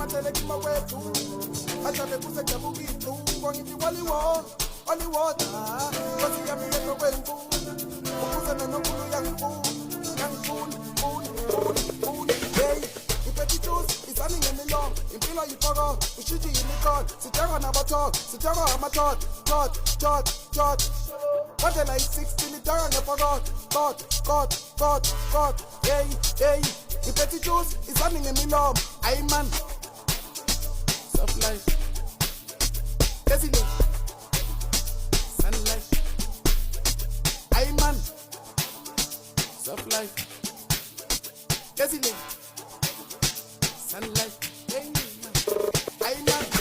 ngatele kimawethu ajabe kusejabukitu kwangithi waliwoda kosi yami yekwemfu ukuze nonkulu yangifuni hey iphethe juice isani ngemilomo impilo yipoko ushithi yimikhodo sithenga nabathot sithenga amathot tot Kodela i-16 idanga ngepokot kot hey iphethe juice isani ngemilomo ayi man soft life Desile sunlight ayi man soft life Desile sunlight hey man ayi man